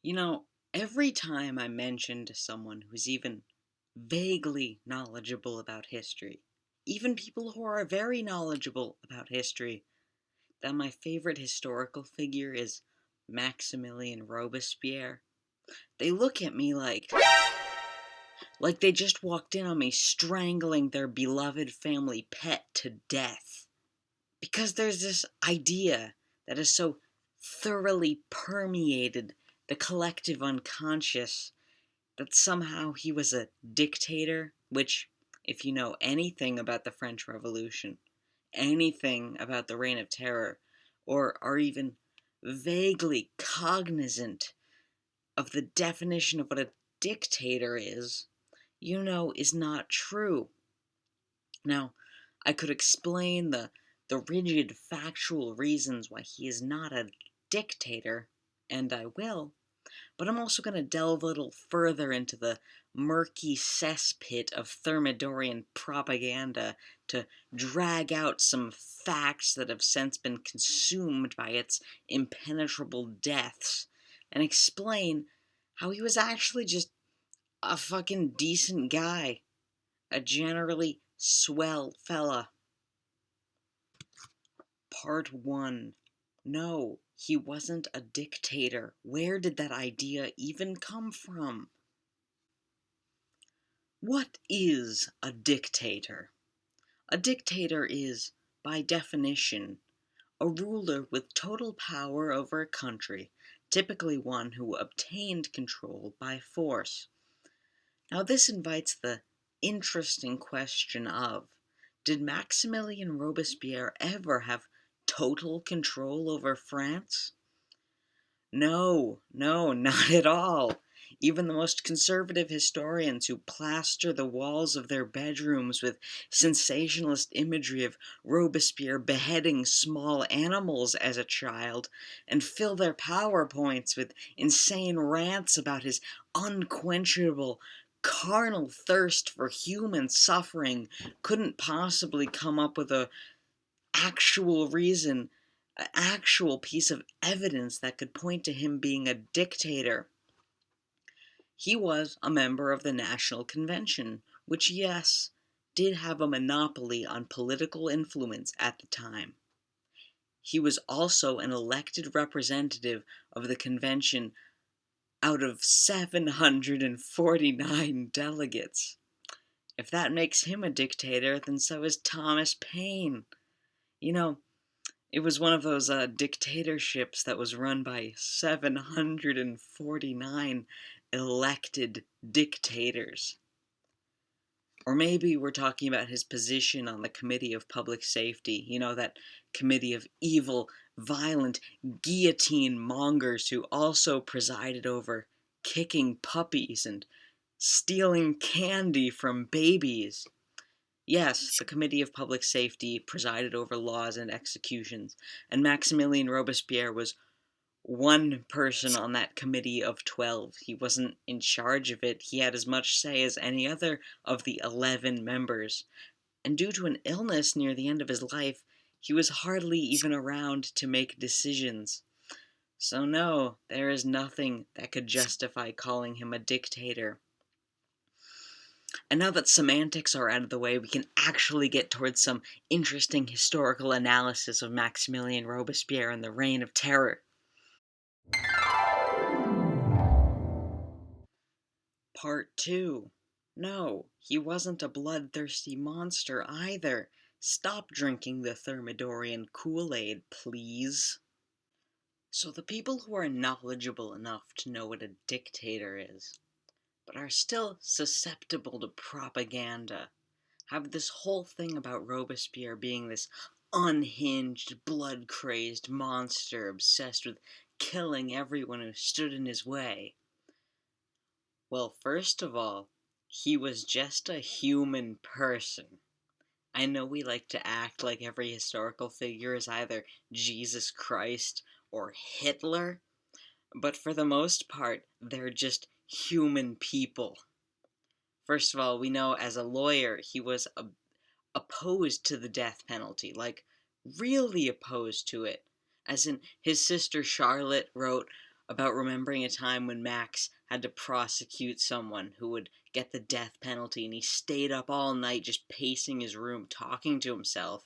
You know, every time I mention to someone who's even vaguely knowledgeable about history, even people who are very knowledgeable about history, that my favorite historical figure is Maximilien Robespierre, they look at me like they just walked in on me strangling their beloved family pet to death. Because there's this idea that is so thoroughly permeated the collective unconscious that somehow he was a dictator, which, if you know anything about the French Revolution, anything about the Reign of Terror, or are even vaguely cognizant of the definition of what a dictator is, you know is not true. Now, I could explain the rigid factual reasons why he is not a dictator, and I will, but I'm also going to delve a little further into the murky cesspit of Thermidorian propaganda to drag out some facts that have since been consumed by its impenetrable depths, and explain how he was actually just a fucking decent guy, a generally swell fella. Part 1. No, he wasn't a dictator. Where did that idea even come from? What is a dictator? A dictator is, by definition, a ruler with total power over a country, typically one who obtained control by force. Now, this invites the interesting question of, did Maximilien Robespierre ever have total control over France? No, no, not at all. Even the most conservative historians who plaster the walls of their bedrooms with sensationalist imagery of Robespierre beheading small animals as a child and fill their PowerPoints with insane rants about his unquenchable carnal thirst for human suffering couldn't possibly come up with a actual reason, an actual piece of evidence that could point to him being a dictator. He was a member of the National Convention, which, yes, did have a monopoly on political influence at the time. He was also an elected representative of the convention out of 749 delegates. If that makes him a dictator, then so is Thomas Paine. You know, it was one of those dictatorships that was run by 749 elected dictators. Or maybe we're talking about his position on the Committee of Public Safety, you know, that committee of evil, violent guillotine mongers who also presided over kicking puppies and stealing candy from babies. Yes, the Committee of Public Safety presided over laws and executions, and Maximilien Robespierre was one person on that committee of 12. He wasn't in charge of it, he had as much say as any other of the 11 members. And due to an illness near the end of his life, he was hardly even around to make decisions. So, no, there is nothing that could justify calling him a dictator. And now that semantics are out of the way, we can actually get towards some interesting historical analysis of Maximilien Robespierre and the Reign of Terror. Part 2. No, he wasn't a bloodthirsty monster either. Stop drinking the Thermidorian Kool-Aid, please. So the people who are knowledgeable enough to know what a dictator is, but are still susceptible to propaganda, have this whole thing about Robespierre being this unhinged, blood-crazed monster obsessed with killing everyone who stood in his way. Well, first of all, he was just a human person. I know we like to act like every historical figure is either Jesus Christ or Hitler, but for the most part, they're just human people. First of all, we know as a lawyer, he was opposed to the death penalty, like really opposed to it. As in, his sister Charlotte wrote about remembering a time when Max had to prosecute someone who would get the death penalty, and he stayed up all night just pacing his room, talking to himself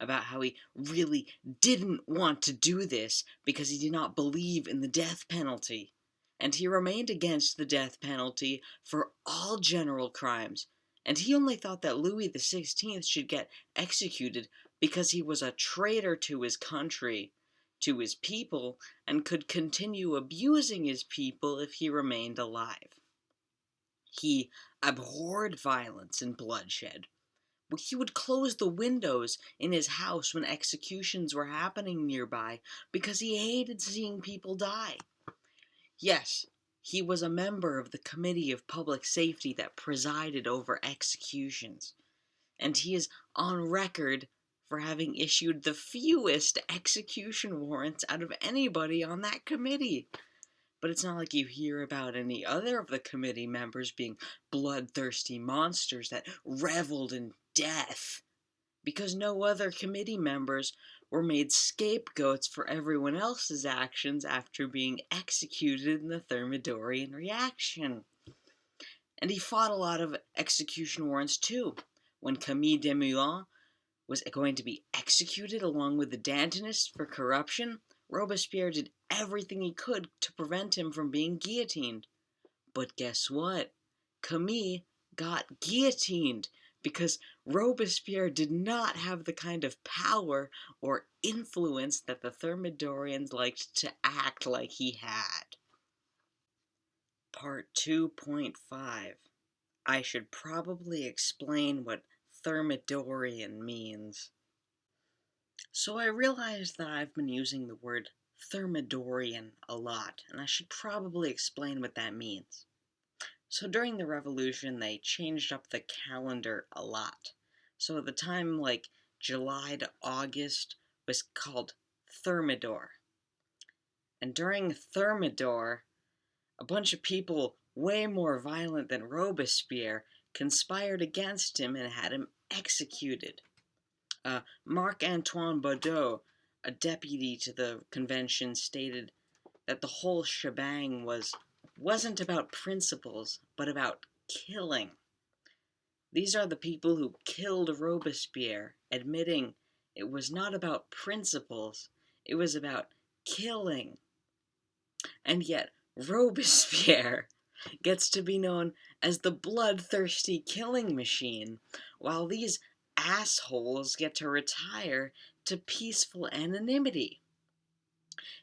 about how he really didn't want to do this because he did not believe in the death penalty. And he remained against the death penalty for all general crimes. And he only thought that Louis XVI should get executed because he was a traitor to his country, to his people, and could continue abusing his people if he remained alive. He abhorred violence and bloodshed. He would close the windows in his house when executions were happening nearby because he hated seeing people die. Yes, he was a member of the Committee of Public Safety that presided over executions, and he is on record for having issued the fewest execution warrants out of anybody on that committee. But it's not like you hear about any other of the committee members being bloodthirsty monsters that reveled in death, because no other committee members were made scapegoats for everyone else's actions after being executed in the Thermidorian reaction. And he fought a lot of execution warrants too. When Camille Desmoulins was going to be executed along with the Dantonists for corruption, Robespierre did everything he could to prevent him from being guillotined. But guess what? Camille got guillotined because Robespierre did not have the kind of power or influence that the Thermidorians liked to act like he had. Part 2.5. I should probably explain what Thermidorian means. So I realized that I've been using the word Thermidorian a lot, and I should probably explain what that means. So during the Revolution, they changed up the calendar a lot. So at the time, like July to August was called Thermidor. And during Thermidor, a bunch of people way more violent than Robespierre conspired against him and had him executed. Marc-Antoine Baudot, a deputy to the convention, stated that the whole shebang wasn't about principles, but about killing. These are the people who killed Robespierre, admitting it was not about principles, it was about killing. And yet, Robespierre gets to be known as the bloodthirsty killing machine, while these assholes get to retire to peaceful anonymity.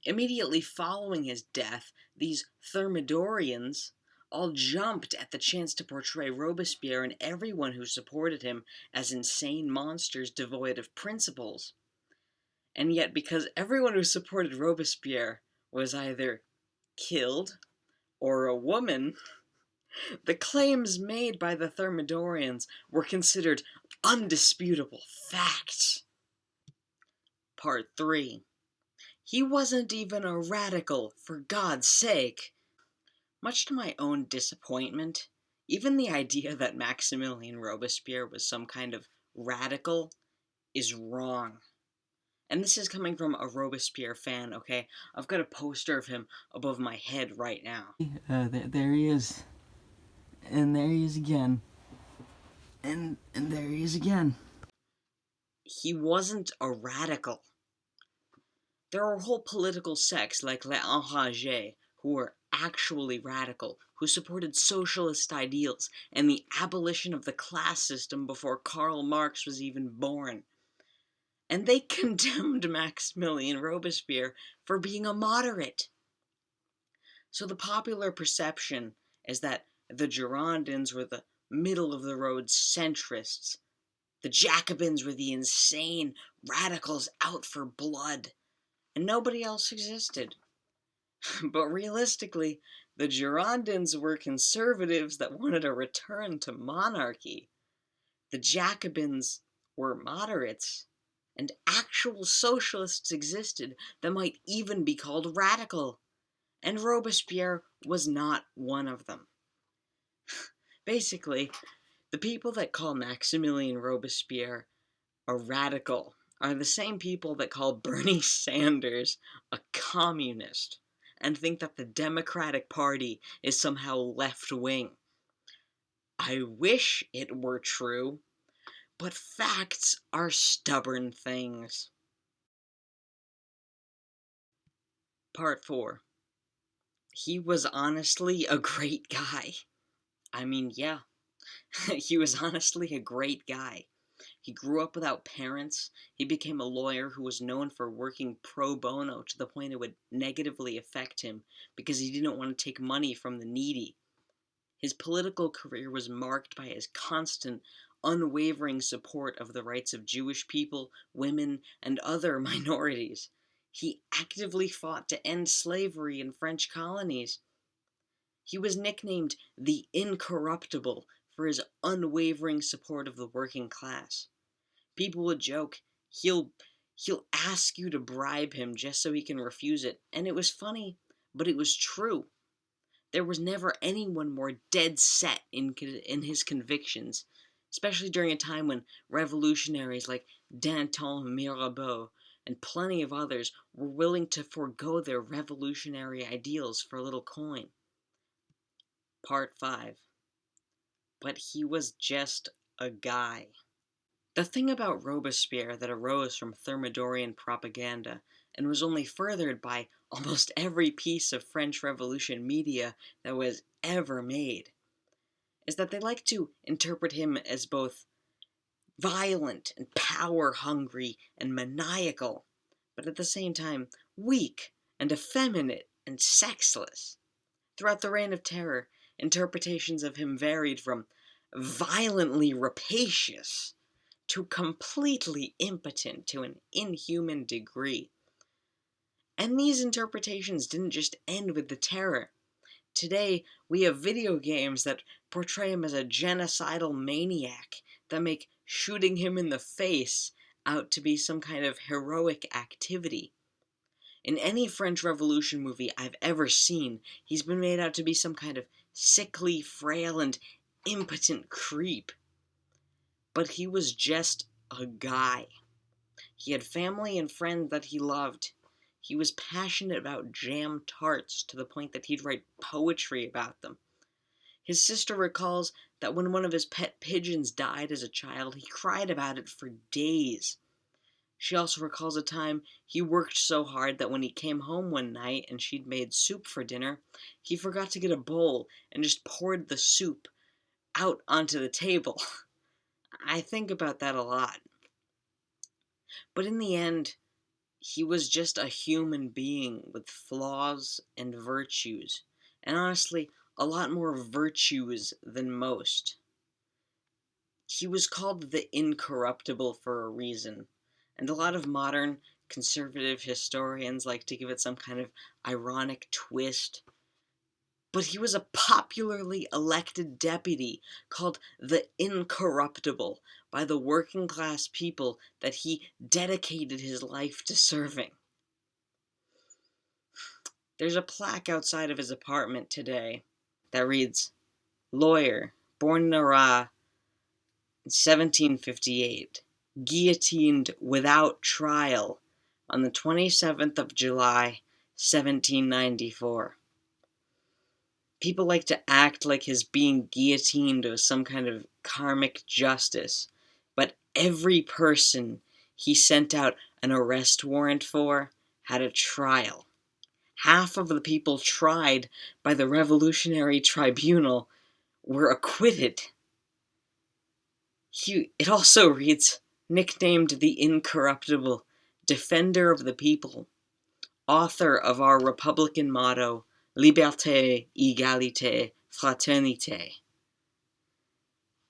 Immediately following his death, these Thermidorians all jumped at the chance to portray Robespierre and everyone who supported him as insane monsters devoid of principles. And yet, because everyone who supported Robespierre was either killed or a woman, the claims made by the Thermidorians were considered undisputable facts. Part 3. He wasn't even a radical, for God's sake. Much to my own disappointment, even the idea that Maximilien Robespierre was some kind of radical is wrong. And this is coming from a Robespierre fan, okay? I've got a poster of him above my head right now. There he is. And there he is again. And there he is again. He wasn't a radical. There are whole political sects like Les Enragés who were actually radical, who supported socialist ideals and the abolition of the class system before Karl Marx was even born. And they condemned Maximilien Robespierre for being a moderate. So the popular perception is that the Girondins were the middle-of-the-road centrists. The Jacobins were the insane radicals out for blood, and nobody else existed. But realistically, the Girondins were conservatives that wanted a return to monarchy. The Jacobins were moderates, and actual socialists existed that might even be called radical, and Robespierre was not one of them. Basically, the people that call Maximilien Robespierre a radical are the same people that call Bernie Sanders a communist. and think that the Democratic Party is somehow left-wing. I wish it were true, but facts are stubborn things. Part 4. He was honestly a great guy. I mean, yeah, he was honestly a great guy. He grew up without parents. He became a lawyer who was known for working pro bono to the point it would negatively affect him because he didn't want to take money from the needy. His political career was marked by his constant, unwavering support of the rights of Jewish people, women, and other minorities. He actively fought to end slavery in French colonies. He was nicknamed the Incorruptible for his unwavering support of the working class. People would joke, he'll he'll ask you to bribe him just so he can refuse it, and it was funny, but it was true. There was never anyone more dead set in his convictions, especially during a time when revolutionaries like Danton Mirabeau and plenty of others were willing to forego their revolutionary ideals for a little coin. Part 5. But he was just a guy. The thing about Robespierre that arose from Thermidorian propaganda and was only furthered by almost every piece of French Revolution media that was ever made is that they like to interpret him as both violent and power hungry and maniacal, but at the same time weak and effeminate and sexless. Throughout the Reign of Terror, interpretations of him varied from violently rapacious to completely impotent to an inhuman degree. And these interpretations didn't just end with the terror. Today, we have video games that portray him as a genocidal maniac that make shooting him in the face out to be some kind of heroic activity. In any French Revolution movie I've ever seen, he's been made out to be some kind of sickly, frail, and impotent creep. But he was just a guy. He had family and friends that he loved. He was passionate about jam tarts to the point that he'd write poetry about them. His sister recalls that when one of his pet pigeons died as a child, he cried about it for days. She also recalls a time he worked so hard that when he came home one night and she'd made soup for dinner, he forgot to get a bowl and just poured the soup out onto the table. I think about that a lot. But in the end, he was just a human being with flaws and virtues, and honestly, a lot more virtues than most. He was called the Incorruptible for a reason, and a lot of modern conservative historians like to give it some kind of ironic twist. But he was a popularly elected deputy called the Incorruptible by the working class people that he dedicated his life to serving. There's a plaque outside of his apartment today that reads, Lawyer, born in Arras in 1758, guillotined without trial on the 27th of July, 1794. People like to act like his being guillotined was some kind of karmic justice, but every person he sent out an arrest warrant for had a trial. Half of the people tried by the Revolutionary Tribunal were acquitted. It also reads, nicknamed the Incorruptible, defender of the people, author of our Republican motto, Liberté, Égalité, Fraternité.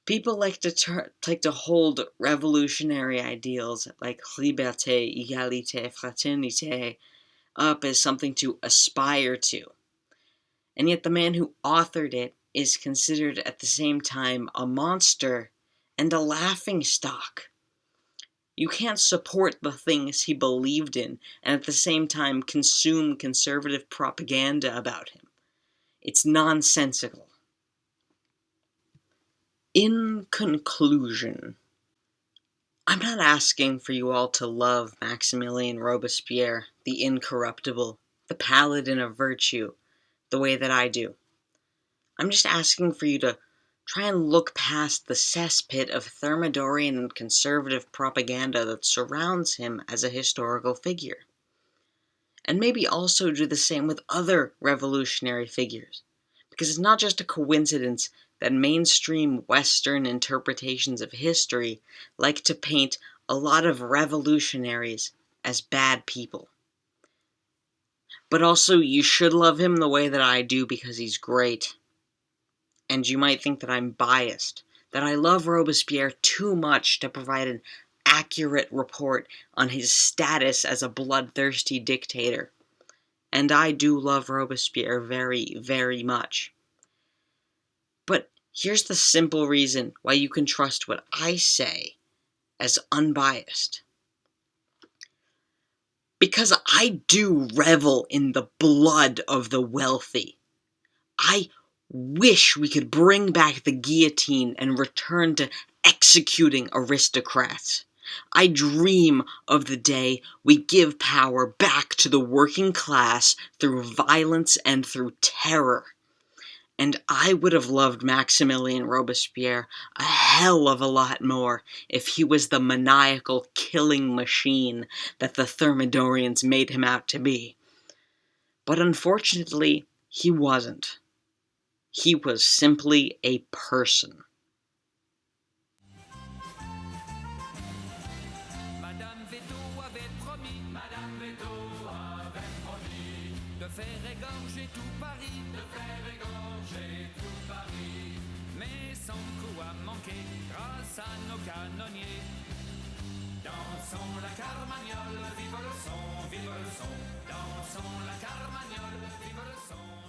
People like to hold revolutionary ideals like Liberté, Égalité, Fraternité up as something to aspire to. And yet the man who authored it is considered at the same time a monster and a laughingstock. You can't support the things he believed in and at the same time consume conservative propaganda about him. It's nonsensical. In conclusion, I'm not asking for you all to love Maximilien Robespierre, the Incorruptible. the paladin of virtue the way that I do. I'm just asking for you to try and look past the cesspit of Thermidorian and conservative propaganda that surrounds him as a historical figure. And maybe also do the same with other revolutionary figures. Because it's not just a coincidence that mainstream Western interpretations of history like to paint a lot of revolutionaries as bad people. But also, you should love him the way that I do because he's great. And you might think that I'm biased, that I love Robespierre too much to provide an accurate report on his status as a bloodthirsty dictator. And I do love Robespierre very, very much. But here's the simple reason why you can trust what I say as unbiased. Because I do revel in the blood of the wealthy. I wish we could bring back the guillotine and return to executing aristocrats. I dream of the day we give power back to the working class through violence and through terror. And I would have loved Maximilien Robespierre a hell of a lot more if he was the maniacal killing machine that the Thermidorians made him out to be. But unfortunately, he wasn't. He was simply a person. De faire égorger tout Paris, mais sans coup à manquer, grâce à nos canonniers. Dansons la carmagnole, vive le son, dansons la carmagnole, vive le son.